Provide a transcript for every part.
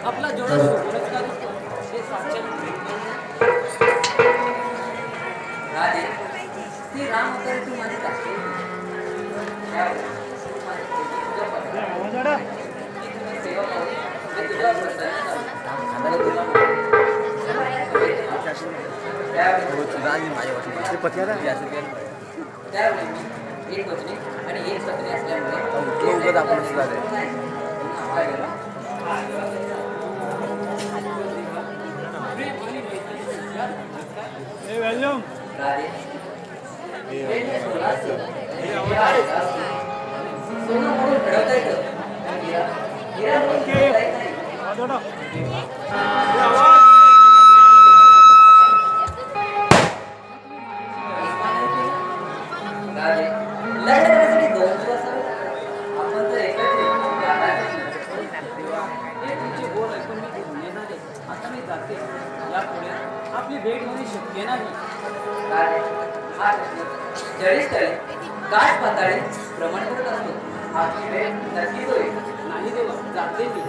आपला जोडा राधे ती राम वगैरे तू माझी टाकते एक पत्नी आणि एक पत्नी असल्यामुळे आपण आपली भेट होणे शक्य नाही जळीस्थळी काच पाताळे भ्रमण करत असतो आपली भेट नक्कीच होईल नाही देवा जाते मी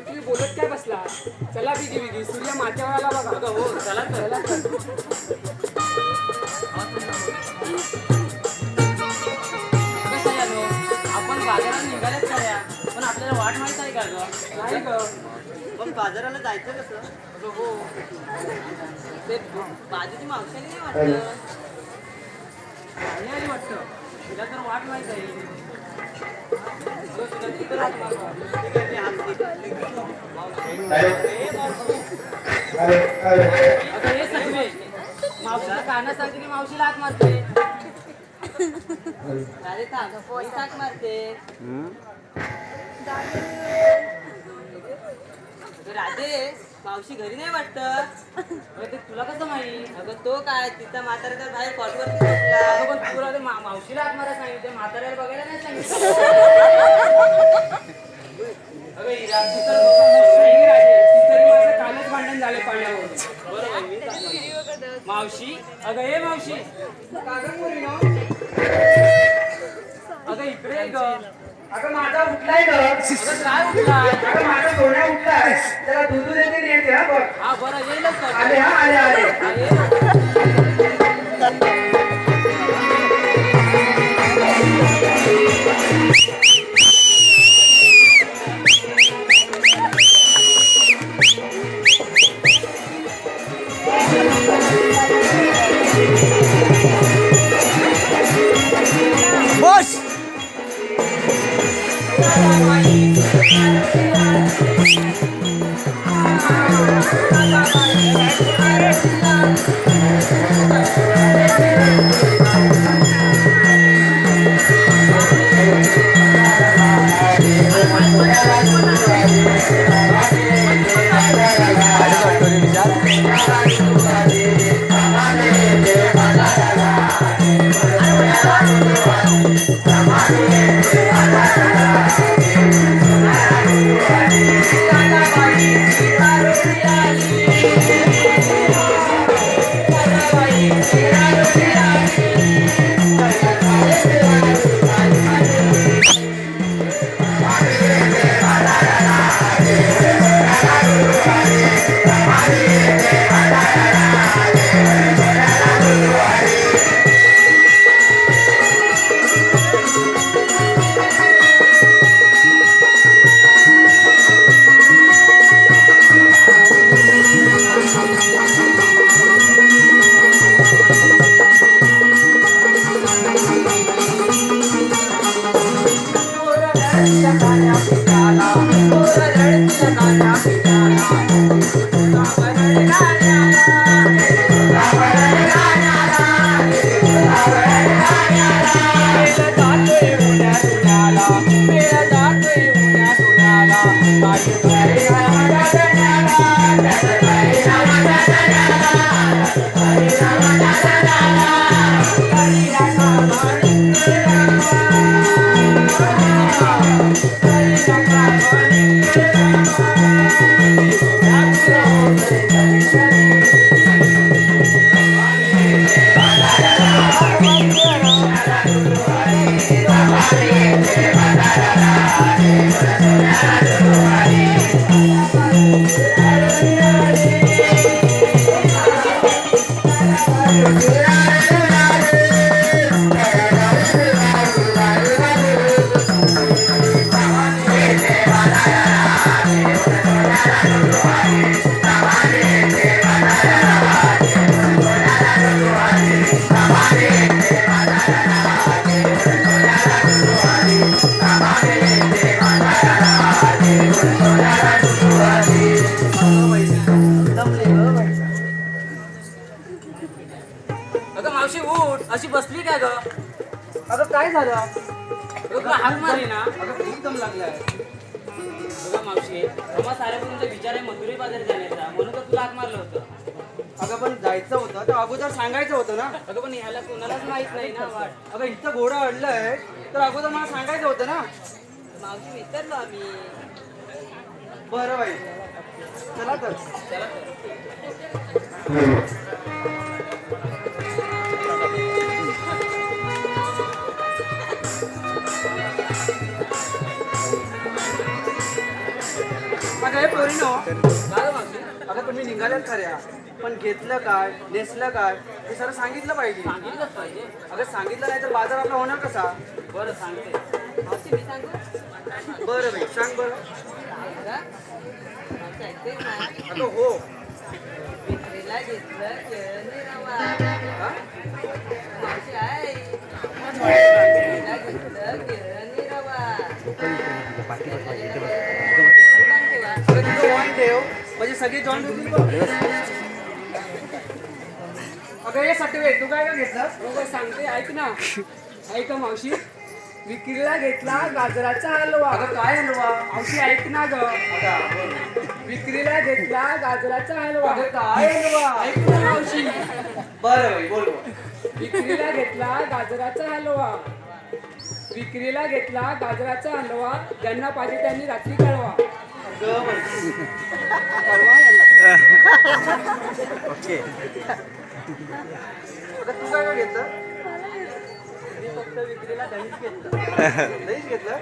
तुम्ही बोलत काय बसला? चला बिगी बिगी, सूर्य माथ्यावर आला बघा. हो चला चला. आपण बाजारात निघाल्याच करूया, पण आपल्याला वाट माहित आहे का ग? नाही ग, पण बाजाराला जायचं कसं? हो ते बाजूची मावशाने नाही वाटतं. नाही वाटतं, तुला तर वाट माहित आहे. हे सगळे मावशीला काना सांगते की मावशीला हात मारते. अरे हाक मारते राधे. मावशी घरी नाही वाटत. ते तुला कसं माहिती? अगं तो काय तिचा म्हातारा तर बाहेर कॉटवरती बसला. पण तुला ते मावशीला हात मारायला सांगितलं, म्हाताऱ्याला बघायला नाही सांगितलं. अगं हिरा, तू तर नाही राजे, ती तरी माझं कालच भांडण झालं पाण्यावर. बरोबर मावशी. अगं हे मावशी अगं इकडे ग. अगं माझा उठलाय ग. अगं काय उठलाय? अगं माझा सोन्या उठलाय. त्याला दूध देते नेते. हा बघ. हा बरं येईलच तर. आले हा आले आले. हा, ये. बस अगं मावशी उठ, अशी बसली काय ग? अगं काय झालं? अगं तुला हाक मारली ना? अगं खूप दम लागलाय. अगं मावशी, रमा साऱ्यापर्यंत विचार आहे मथुरे बाजार जाण्याचा, म्हणून तर तुला हाक मारलं होतं. अगं पण जायचं होतं तर अगोदर सांगायचं होतं ना. अगं पण ह्याला कोणालाच माहित नाही ना वाट. अगं इथं घोडं अडलंय तर अगोदर मला सांगायचं होतं ना. मावशी विचारलो आम्ही. बरं बाई, चला तर. अगं हे पोरीनो, बरं मावशी, अगं तुम्ही निघाल्यात खऱ्या, पण घेतलं काय, नेसलं काय हे सगळं सांगितलं पाहिजे. सांगितलंच पाहिजे. अगं सांगितलं नाही तर बाजार आपला होणार कसा? बरं सांगते. मावशी मी सांगू? बरं बाई, सांग बरं. अगं, मावशी ऐकते ना? अगं हो. विक्रीला घेतलं केळणी रवा. हा? मावशी आहे. विक्रीला घेतलं केळणी रवा. अगं तिथं वाईन ठेव म्हणजे सगळी जॉईन होतील बघ. अगं हे सटवे, तू काय घेतलं? बघ सांगते, ऐक ना. ऐक मावशी, विक्रीला घेतला गाजराचा हलवा. अगं काय हलवा? मावशी ऐक ना ग. विक्रीला घेतला गाजराचा हलवा. अगं काय हलवा? ऐक ना मावशी, बरं बाई, बोल. विक्रीला घेतला गाजराचा हलवा. विक्रीला घेतला गाजराचा हलवा. ज्यांना पाहिजे त्यांनी रात्री कळवा. अगं बाई. कळवा यांना. ओके. अगं तू काय घेतलं? मी फक्त विक्रीला दहीच घेतलं. दहीच घेतलं?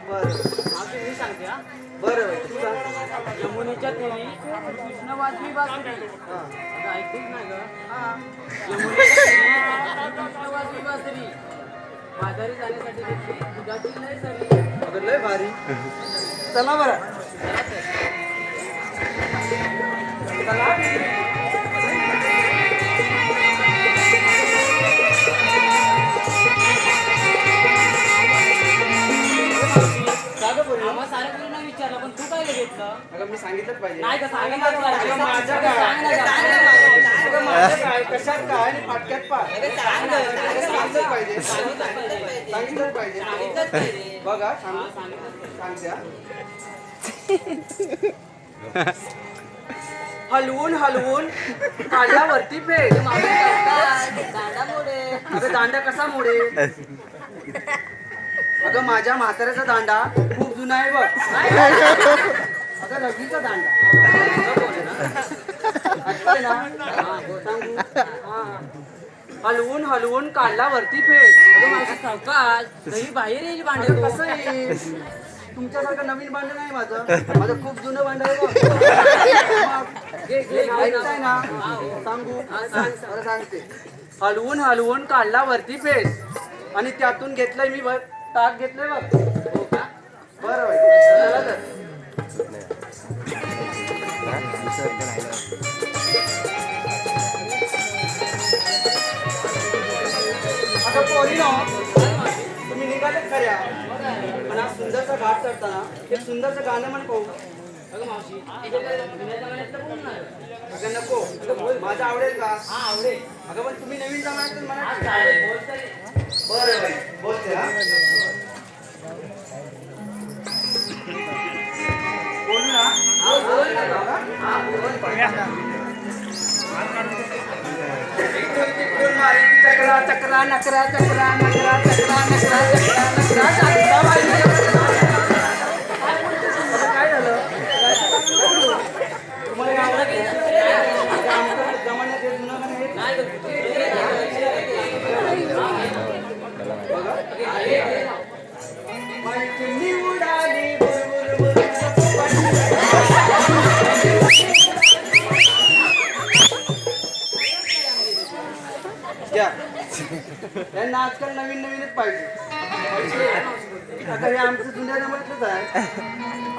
बरं. मावशी मी सांगते हा. बरं बाई, तू सांग. यमुनेच्या तीरी कृष्ण वाजवी बासरी. हां. अगं ऐकतेच ना ग? हां. यमुनेच्या तीरी कृष्ण वाजवी बासरी. बाजारी जाण्यासाठी घेतली दुधाची लय सरी. अगं लय भारी. चला बरं. चला. का गं बोलू? मग साऱ्या मुलींना विचारलं पण तू काय घेतलं अगं मी सांगितलंच पाहिजे. नाही का अगं माझं काय? अगं माझं काय? कशात काय आणि फाटक्यात पाय. अगं सांगितलंच पाहिजे. सांगितलंच पाहिजे. बघा सांगते हा. हलवून हलवून काढल्यावरती फेक. अगं दांडा कसा मोडे? अगं माझ्या म्हाताऱ्याचा दांडा खूप जुना आहे बघ. अगं रघुवीचा दांडा आठवतंय ना? सांगू? हलवून हलवून काढला वरती फेक. अगं माझं सावकाश दही बाहेर येईल भांडे अगं कसं येईल? तुमच्यासारखं नवीन भांडं नाही माझं खूप जुनं भांडं आहे बघ. ऐकताय ना? सांगू? बरं सांगते. हलवून हलवून काढला वरती फेस आणि त्यातून घेतलंय मी बघ ताक घेतलंय बघ. हो का? बरं बाई चला तर. आता पोरी ना तुम्ही निघालेत खऱ्या पण आज सुंदरचा घाट चढताना एक सुंदरचं गाणं म्हण पाहू. अगं मावशी तुझ्या जुन्या जमान्यातलं बोल ना अगं नको माझं आवडेल का? हा आवडेल अगं पण तुम्ही नवीन जमान्यात हा म्हणा. चालेल बोल तरी बरं बाई बोलते हा. बोलू ना? हा, बोल. तिकडून मारी चक्रा चक्रा नकरा चक्रा नकरा चक्रा नकरा चक्रा नकरा चक्रा बाई. आता काय झालं? तुम्हाला आवडत नाही? आमचं जमान्यात हे जुनं गाणं हे माझी चिमणी उडाली बुरबुर बुरबुर. घ्या. यांना आजकाल नवीन नवीनच पाहिजे. आता हे आमचं जुन्या जमान्यातच आहे.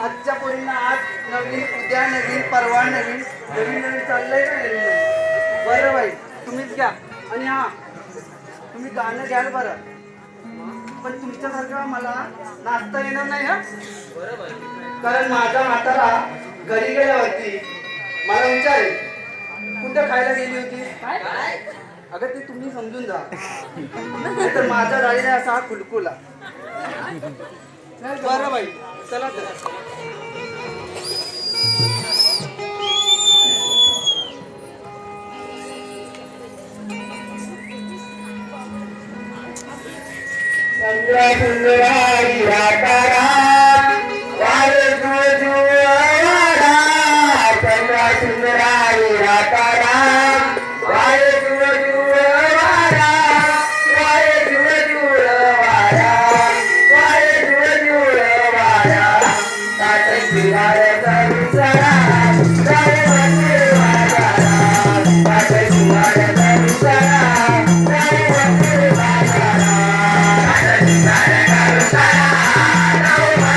आजच्या पोरींना आज नवीन उद्या नवीन परवा नवीन नवीन नवीन चाललंय का नवीन नवीन. बरं बाई तुम्हीच घ्या आणि हा तुम्ही गाणं घ्याल बरं पण तुमच्यासारखं मला नाचता येणार नाही हा. कारण माझा म्हातारा घरी गेल्यावरती मला विचारेल कुठं खायला गेली होती. अगं ते तुम्ही समजून जा तर माझा राहिला असा हा खुलकुला. बरं बाई चला तर. Bye.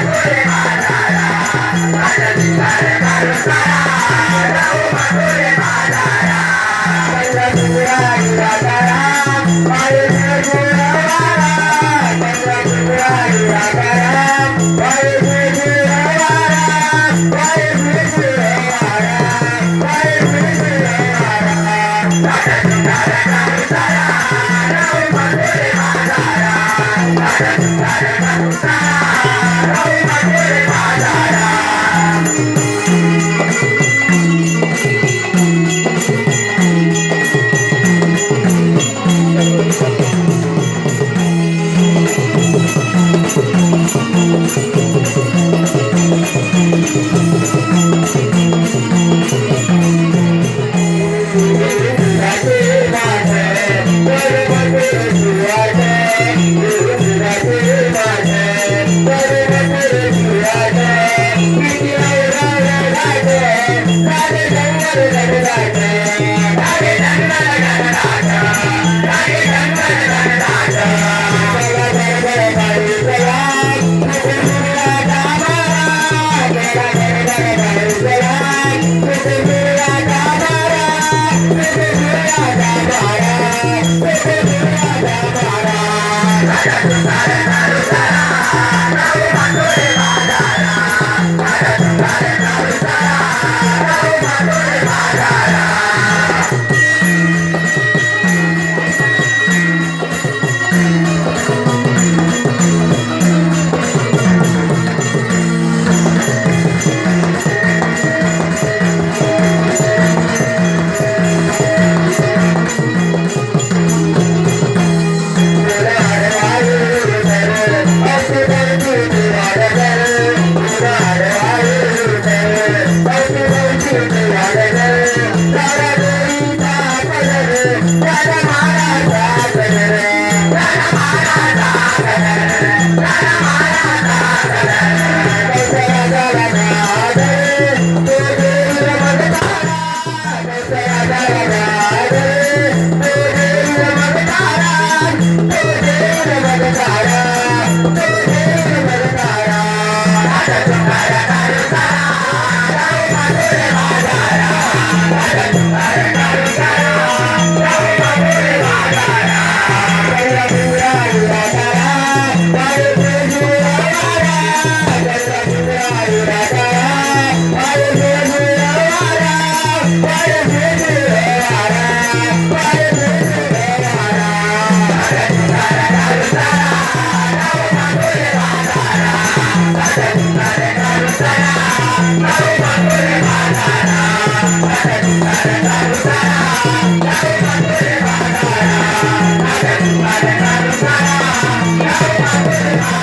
रा